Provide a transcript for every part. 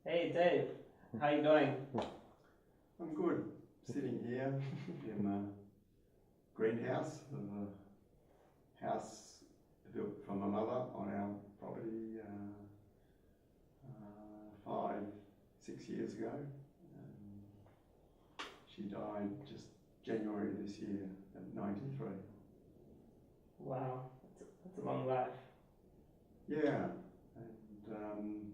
Hey Dave, how you going? I'm good. Sitting here in the greenhouse of a house built from my mother on our property 5, 6 years ago. She died just January this year at 93. Wow, that's a long life. Yeah, and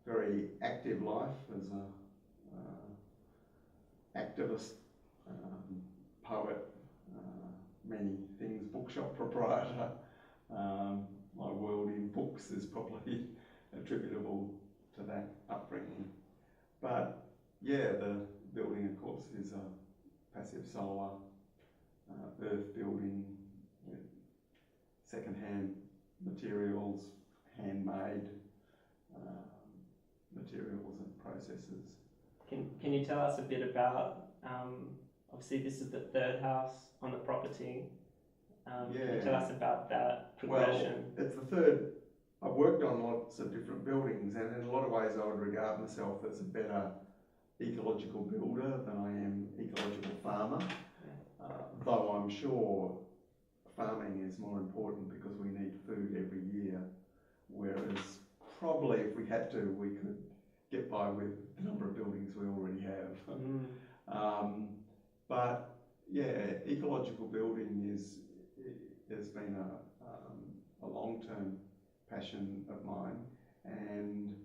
very active life as a activist, poet, many things, bookshop proprietor. My world in books is probably attributable to that upbringing. But yeah, the building, of course, is a passive solar earth building with second-hand materials, handmade materials and processes. Can you tell us a bit about, obviously this is the third house on the property. Can you tell us about that progression? Well, it's the third. I've worked on lots of different buildings, and in a lot of ways I would regard myself as a better ecological builder than I am ecological farmer. Though I'm sure farming is more important because we need food every year, whereas probably if we had to, we could get by with the number of buildings we already have. But yeah, ecological building has been a long-term passion of mine, and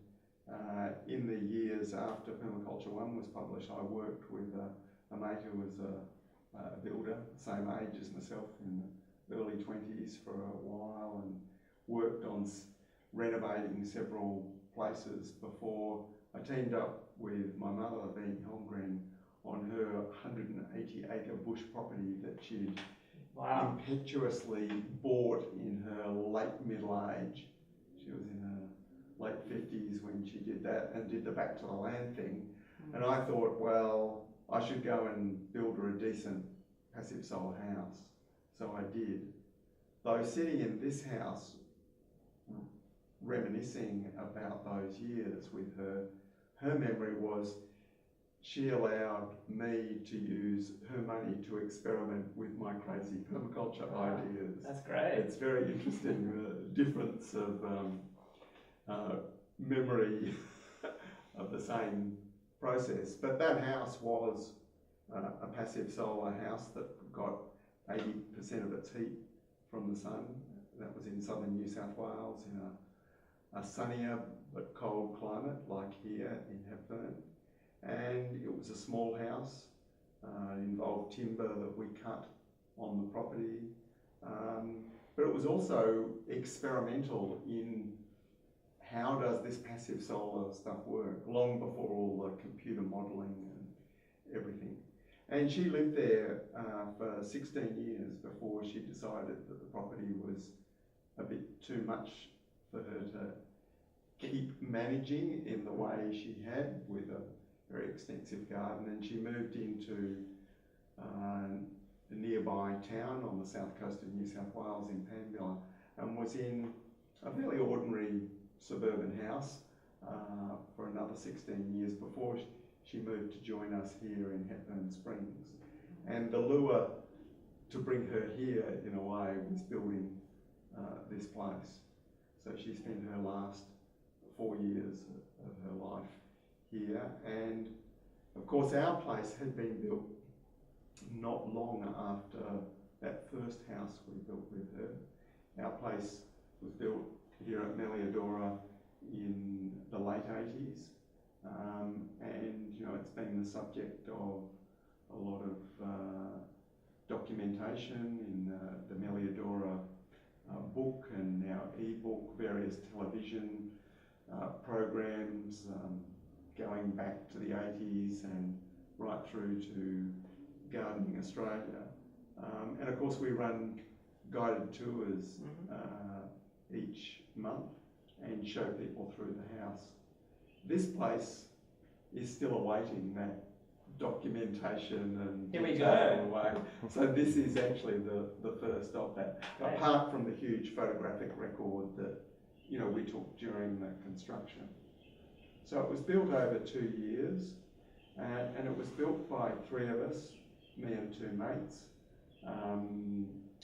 in the years after Permaculture 1 was published, I worked with a mate who was a builder, same age as myself, in the early 20s for a while, and worked on renovating several places before I teamed up with my mother, David Holmgren, on her 180-acre bush property that she'd impetuously bought in her late middle age. She was in her late 50s when she did that and did the back to the land thing. And I thought, well, I should go and build her a decent passive solar house. So I did. Though sitting in this house, reminiscing about those years with her, her memory was she allowed me to use her money to experiment with my crazy permaculture ideas. That's great. It's very interesting, difference of memory of the same process. But that house was a passive solar house that got 80% of its heat from the sun. That was in southern New South Wales in a sunnier but cold climate like here in Hepburn. And it was a small house. It involved timber that we cut on the property. But it was also experimental in how does this passive solar stuff work, long before all the computer modelling and everything. And she lived there for 16 years before she decided that the property was a bit too much for her to keep managing in the way she had, with a very extensive garden. And she moved into a nearby town on the south coast of New South Wales in Panmure, and was in a fairly ordinary suburban house for another 16 years before she moved to join us here in Hepburn Springs. And the lure to bring her here, in a way, was building this place. So she spent her last 4 years of her life here. And of course our place had been built not long after that first house we built with her. Our place was built here at Meliadora in the late 80s. And you know, it's been the subject of a lot of documentation in the Meliadora book and now e-book, various television programs going back to the 80s and right through to Gardening Australia. And of course we run guided tours each month and show people through the house. This place is still awaiting that documentation and here we go. Away. So this is actually the first of that, apart from the huge photographic record that we took during the construction. So So it was built over 2 years, and it was built by 3 of us, me and 2 mates.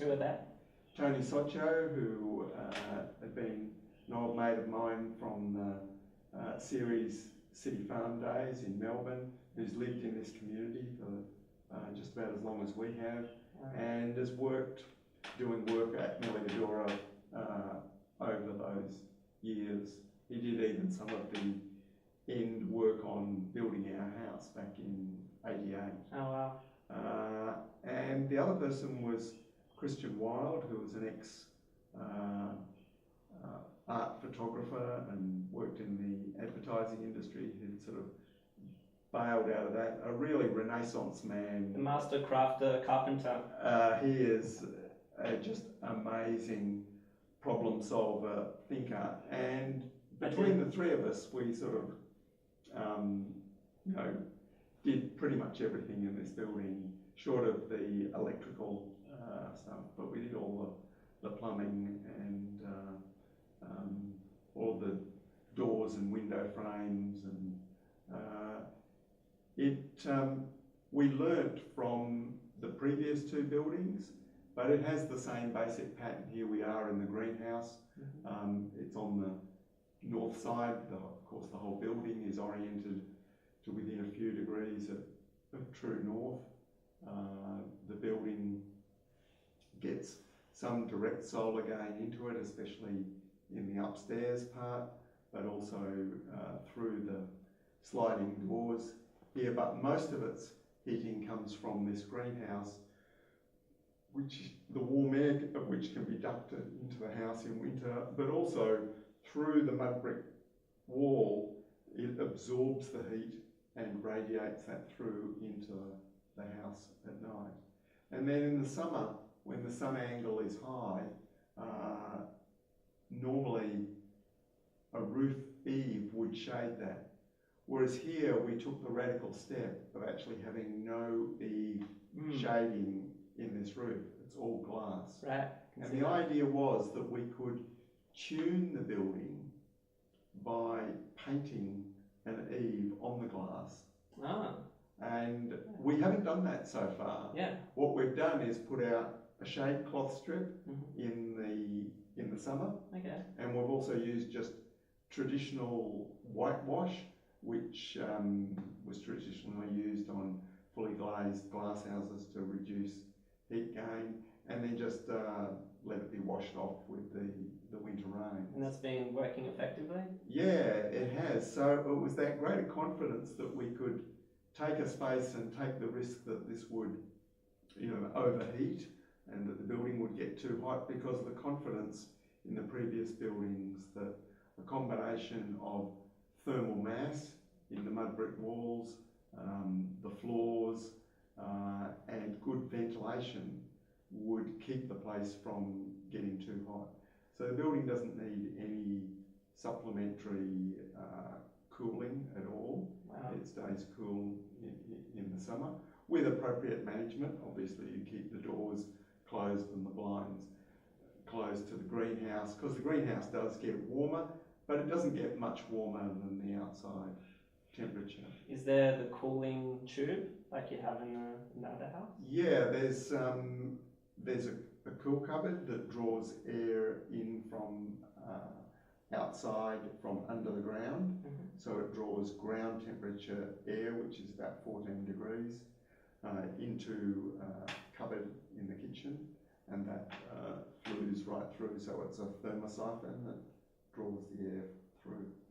Who are that? Tony Soccio, who had been an old mate of mine from the series City Farm days in Melbourne, who's lived in this community for just about as long as we have, and has doing work at Melligadora over those years. He did even some of the end work on building our house back in '88. Oh wow. And the other person was Christian Wild, who was an ex art photographer and worked in the advertising industry. He'd sort of bailed out of that. A really Renaissance man. The master crafter, carpenter. He is just amazing problem solver, thinker, and between the 3 of us, we sort of, did pretty much everything in this building, short of the electrical stuff, but we did all the plumbing and all the doors and window frames, and we learnt from the previous 2 buildings, but it has the same basic pattern. Here we are in the greenhouse. It's on the north side. Of course, the whole building is oriented to within a few degrees of true north. The building gets some direct solar gain into it, especially in the upstairs part, but also through the sliding doors here. But most of its heating comes from this greenhouse, which the warm air of which can be ducted into the house in winter, but also through the mud brick wall, it absorbs the heat and radiates that through into the house at night. And then in the summer, when the sun angle is high, normally a roof eave would shade that. Whereas here we took the radical step of actually having no eave shading in this roof. It's all glass. Right. And the idea was that we could tune the building by painting an eave on the glass. Ah. And we haven't done that so far. Yeah. What we've done is put out a shade cloth strip in the summer. Okay. And we've also used just traditional whitewash, which was traditionally used on fully glazed glass houses to reduce heat gain, and then just let it be washed off with the winter rain. And that's been working effectively? Yeah, it has. So it was that greater confidence that we could take a space and take the risk that this would, overheat and that the building would get too hot, because of the confidence in the previous buildings that a combination of thermal mass in the mud brick walls, the floors, and good ventilation would keep the place from getting too hot. So the building doesn't need any supplementary cooling at all. Wow. It stays cool in the summer with appropriate management. Obviously you keep the doors closed and the blinds closed to the greenhouse, because the greenhouse does get warmer, but it doesn't get much warmer than the outside temperature. Is there the cooling tube like you have in the other house? Yeah, there's a cool cupboard that draws air in from outside from under the ground. So it draws ground temperature air, which is about 14 degrees, into a cupboard in the kitchen, and that flues right through. So it's a thermosiphon that draws the air through.